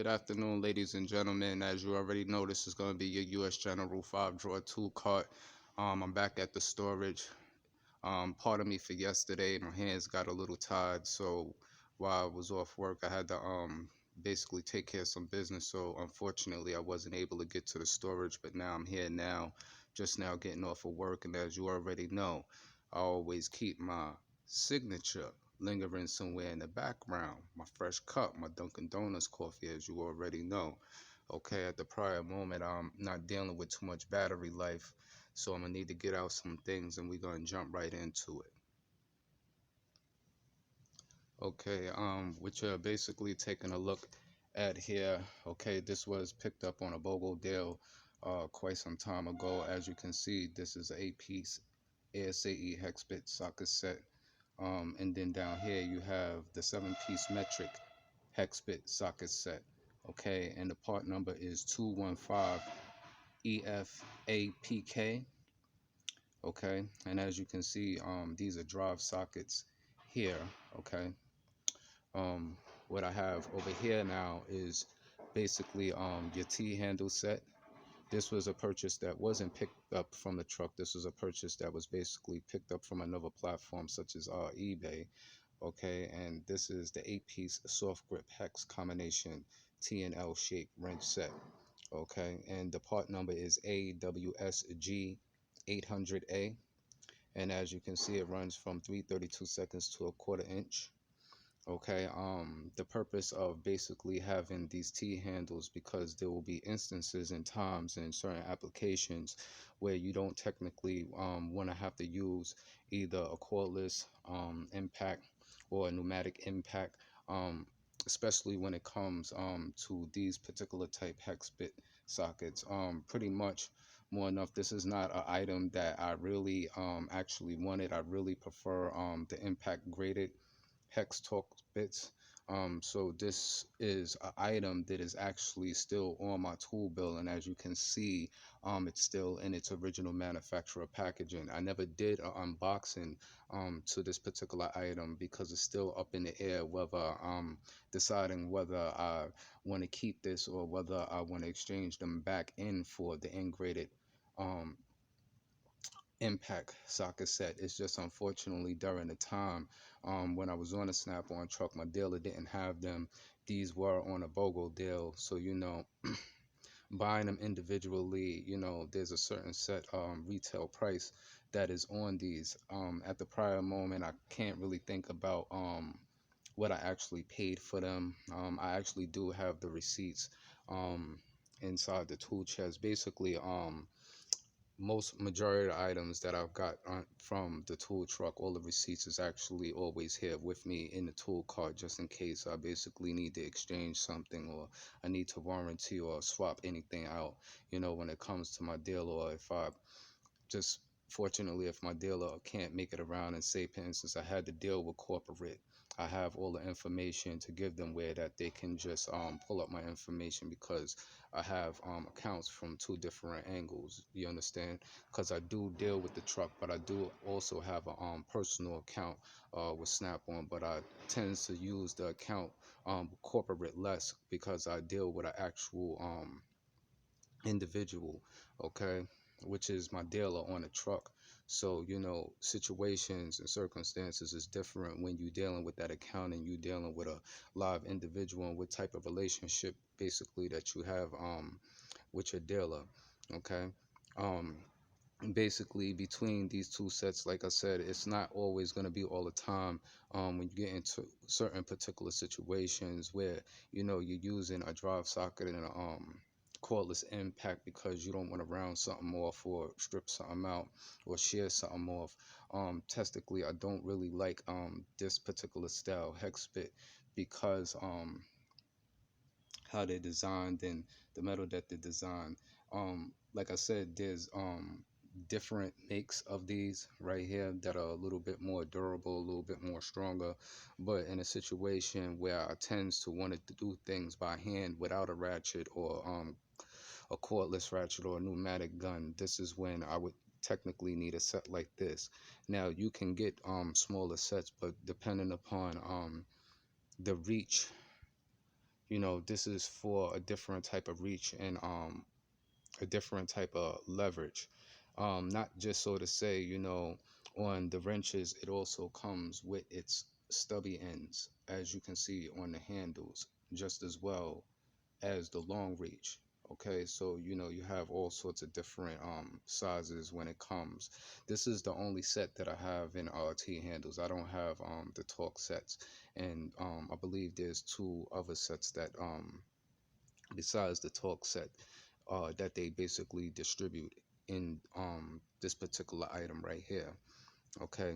Good afternoon, ladies and gentlemen. As you already know, this is going to be your US General 5-drawer tool cart. I'm back at the storage. Pardon me for yesterday. My hands got a little tired, so while I was off work, I had to basically take care of some business. So unfortunately, I wasn't able to get to the storage, but now I'm here now, just now getting off of work. And as you already know, I always keep my signature lingering somewhere in the background. My fresh cup, my Dunkin' Donuts coffee, as you already know. Okay, at the prior moment, I'm not dealing with too much battery life, so I'm gonna need to get out some things, and we're gonna jump right into it. Okay, what you're basically taking a look at here. Okay, this was picked up on a BOGO deal quite some time ago. As you can see, this is an 8-piece ASAE hex bit socket set. And then down here you have the 7-piece metric hex bit socket set. Okay, and the part number is 215 EFAPK. Okay, and as you can see, these are drive sockets here. Okay, um, what I have over here now is basically your T handle set. This was a purchase that wasn't picked up from the truck. This was a purchase that was basically picked up from another platform such as eBay. Okay, and this is the 8-piece soft grip hex combination T and L shape wrench set. Okay, and the part number is AWSG 800A, and as you can see, it runs from 332 seconds to a quarter inch. Okay, the purpose of basically having these T handles, because there will be instances and times in certain applications where you don't technically want to have to use either a cordless impact or a pneumatic impact, especially when it comes to these particular type hex bit sockets. Pretty much more enough, this is not an item that I really actually wanted. I really prefer the impact graded hex talk bits. So this is an item that is actually still on my tool bill, and as you can see, it's still in its original manufacturer packaging. I never did an unboxing to this particular item because it's still up in the air whether deciding whether I want to keep this or whether I want to exchange them back in for the ingraded um, impact socket set. It's just unfortunately during the time when I was on a snap-on truck, my dealer didn't have them. These were on a BOGO deal, so buying them individually, there's a certain set retail price that is on these. At the prior moment, I can't really think about what I actually paid for them. I actually do have the receipts um, inside the tool chest. Basically, most majority of the items that I've got from the tool truck, all the receipts is actually always here with me in the tool cart, just in case I basically need to exchange something, or I need to warranty or swap anything out, when it comes to my deal, or if I just fortunately, if my dealer can't make it around, and say, for instance, I had to deal with corporate, I have all the information to give them where that they can just pull up my information, because I have accounts from two different angles. You understand? Because I do deal with the truck, but I do also have a personal account with Snap-on, but I tend to use the account corporate less because I deal with an actual individual, okay, which is my dealer on the truck. So, situations and circumstances is different when you dealing with that account and you dealing with a live individual, and what type of relationship basically that you have with your dealer. Okay. Um Basically, between these two sets, like I said, it's not always going to be all the time when you get into certain particular situations where you're using a drive socket and a cordless impact because you don't want to round something off or strip something out or shear something off. Technically, I don't really like this particular style hex bit because how they're designed and the metal that they design. Like I said, there's different makes of these right here that are a little bit more durable, a little bit more stronger. But in a situation where I tend to want to do things by hand without a ratchet or a cordless ratchet or a pneumatic gun, this is when I would technically need a set like this. Now you can get smaller sets, but depending upon the reach this is for a different type of reach and a different type of leverage. Not just so to say, on the wrenches, it also comes with its stubby ends, as you can see on the handles, just as well as the long reach. Okay, so you have all sorts of different sizes when it comes. This is the only set that I have in T handles. I don't have the torque sets, and I believe there's two other sets that besides the torque set that they basically distribute in this particular item right here. Okay,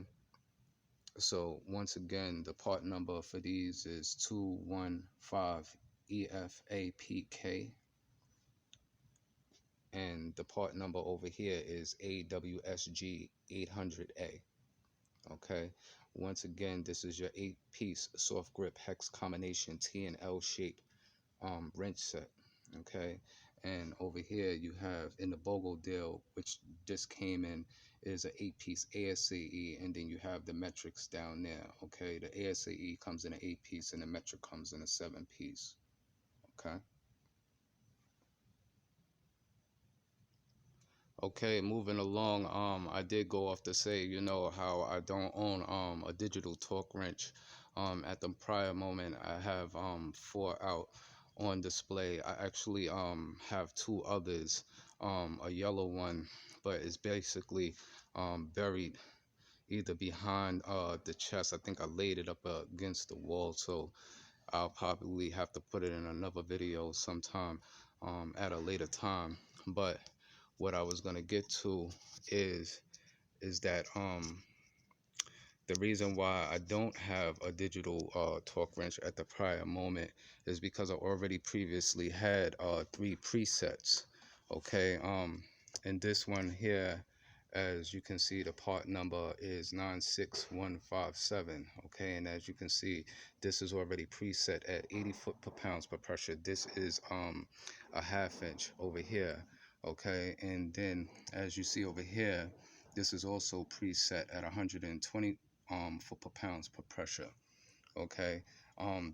so once again, the part number for these is 215EFAPK, and the part number over here is AWSG 800A. Okay, once again, this is your 8-piece soft grip hex combination T and L shape wrench set. Okay, and over here you have in the BOGO deal, which just came in, is an 8-piece ASAE, and then you have the metrics down there. Okay, the ASAE comes in an 8-piece and the metric comes in a 7-piece. Okay. Okay, moving along, I did go off to say, how I don't own a digital torque wrench. At the prior moment, I have 4 out on display. I actually have 2 others, a yellow one, but it's basically buried either behind the chest. I think I laid it up against the wall, so I'll probably have to put it in another video sometime at a later time. But what I was gonna get to is that the reason why I don't have a digital torque wrench at the prior moment is because I already previously had 3 presets. Okay, and this one here, as you can see, the part number is 96157. Okay, and as you can see, this is already preset at 80 foot per pounds per pressure. This is a 1/2 inch over here. Okay, and then as you see over here, this is also preset at 120 foot per pounds per pressure. Okay,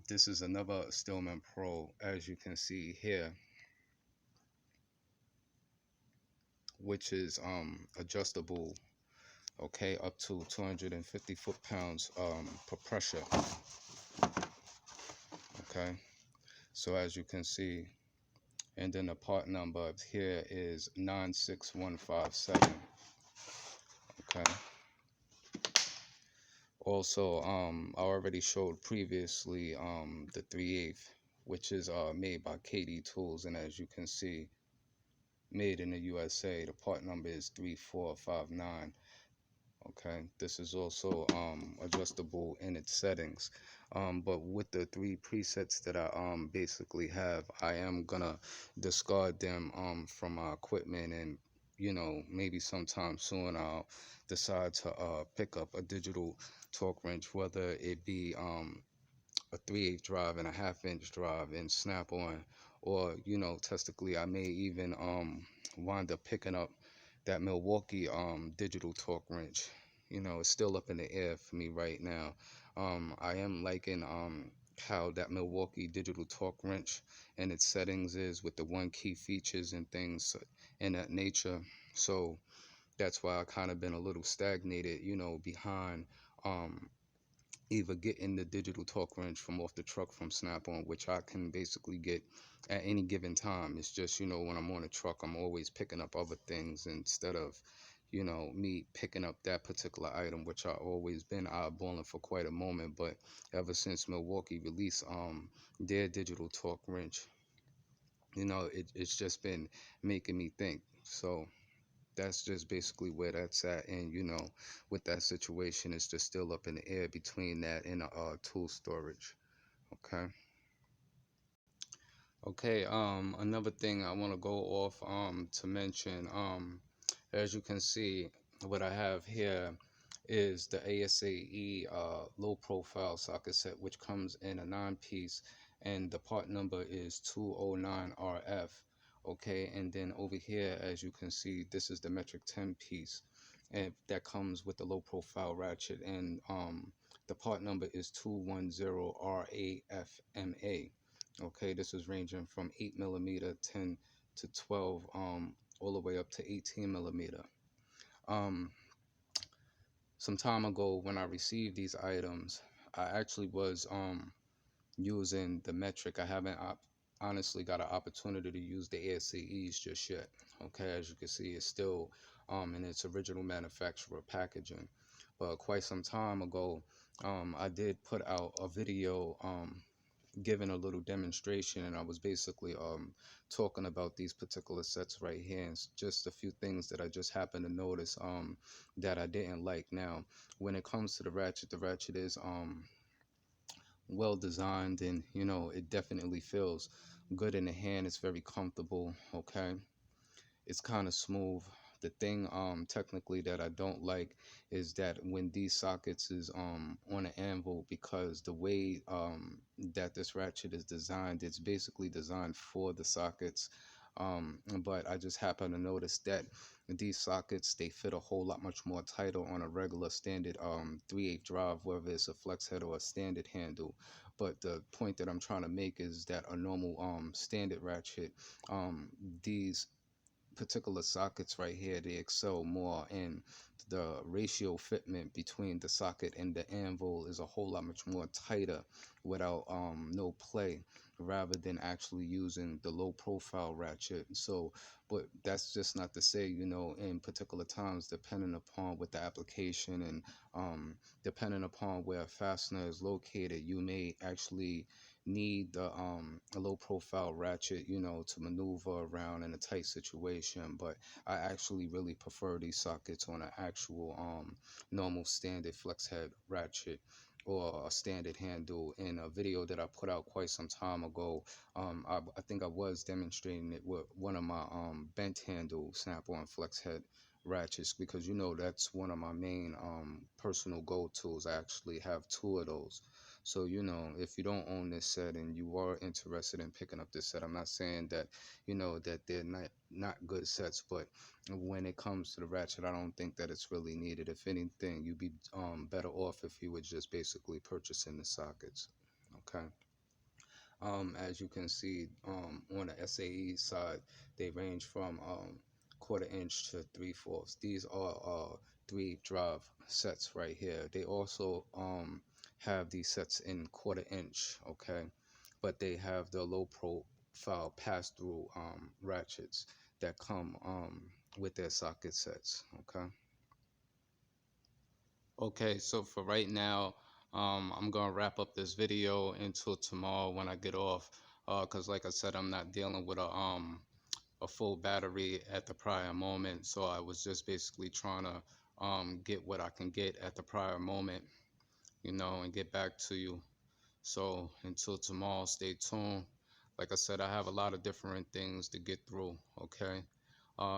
this is another Stillman Pro, as you can see here, which is adjustable. Okay, up to 250 foot-pounds per pressure. Okay, so as you can see, and then the part number here is 96157. Okay. Also, I already showed previously the 3/8, which is made by KD Tools, and as you can see, made in the USA. The part number is 3459. Okay, this is also adjustable in its settings, but with the 3 presets that I basically have, I am gonna discard them from my equipment, and maybe sometime soon I'll decide to pick up a digital torque wrench, whether it be a 3/8 drive and a 1/2 inch drive in snap-on, or testically I may even wind up picking up that Milwaukee digital torque wrench. It's still up in the air for me right now. I am liking how that Milwaukee digital torque wrench and its settings is with the 1 key features and things in that nature. So that's why I kind of been a little stagnated, behind either getting the digital torque wrench from off the truck from Snap-on, which I can basically get at any given time. It's just, when I'm on a truck, I'm always picking up other things instead of, me picking up that particular item, which I always been eyeballing for quite a moment. But ever since Milwaukee released their digital torque wrench, it's just been making me think. So that's just basically where that's at. And with that situation, it's just still up in the air between that and tool storage. Okay. Okay, another thing I want to go off to mention, as you can see, what I have here is the ASAE low profile socket set, which comes in a 9-piece, and the part number is 209RF. Okay, and then over here, as you can see, this is the metric 10-piece, and that comes with the low profile ratchet, and the part number is 210RAFMA. Okay, this is ranging from 8 millimeter, 10 to 12, all the way up to 18 millimeter. Um, some time ago when I received these items, I actually was using the metric. I haven't honestly got an opportunity to use the ASCEs just yet. Okay, as you can see, it's still in its original manufacturer packaging. But quite some time ago, I did put out a video giving a little demonstration, and I was basically talking about these particular sets right here, and just a few things that I just happened to notice that I didn't like. Now, when it comes to the ratchet is well designed, and you know, it definitely feels good in the hand. It's very comfortable. Okay, it's kind of smooth. The thing technically that I don't like is that when these sockets is on an anvil, because the way that this ratchet is designed, it's basically designed for the sockets. But I just happen to notice that these sockets, they fit a whole lot much more tighter on a regular standard 3/8 drive, whether it's a flex head or a standard handle. But the point that I'm trying to make is that a normal standard ratchet, these particular sockets right here, they excel more, and the ratio fitment between the socket and the anvil is a whole lot much more tighter without no play, rather than actually using the low profile ratchet. So but that's just not to say, you know, in particular times, depending upon what the application and depending upon where a fastener is located, you may actually need the a low profile ratchet, you know, to maneuver around in a tight situation. But I actually really prefer these sockets on an actual normal standard flex head ratchet or a standard handle. In a video that I put out quite some time ago, I think I was demonstrating it with one of my bent handle snap-on flex head ratchets, because you know that's one of my main personal go-tos. I actually have two of those. So, you know, if you don't own this set and you are interested in picking up this set, I'm not saying that, you know, that they're not good sets, but when it comes to the ratchet, I don't think that it's really needed. If anything, you'd be better off if you were just basically purchasing the sockets. Okay. As you can see, on the SAE side, they range from 1/4 inch to 3/4. These are 3 drive sets right here. They also have these sets in 1/4 inch, okay, but they have the low profile pass through ratchets that come with their socket sets. Okay. Okay, so for right now, I'm gonna wrap up this video until tomorrow when I get off. Cause like I said, I'm not dealing with a full battery at the prior moment, so I was just basically trying to get what I can get at the prior moment, you know, and get back to you. So until tomorrow, stay tuned. Like I said, I have a lot of different things to get through. Okay.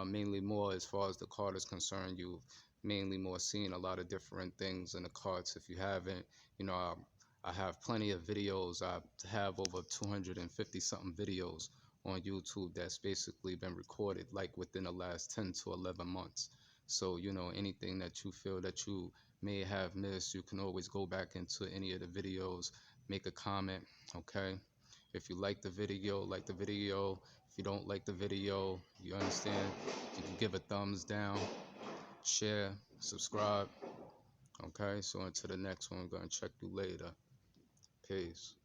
Mainly more as far as the card is concerned. You mainly more seeing a lot of different things in the cards. If you haven't, you know, I have plenty of videos. I have over 250 something videos on YouTube that's basically been recorded like within the last 10 to 11 months. So, you know, anything that you feel that you may have missed, you can always go back into any of the videos, make a comment. Okay. If you like the video, like the video. If you don't like the video, you understand, you can give a thumbs down, share, subscribe. Okay, so until the next one, I'm going to check you later. Peace.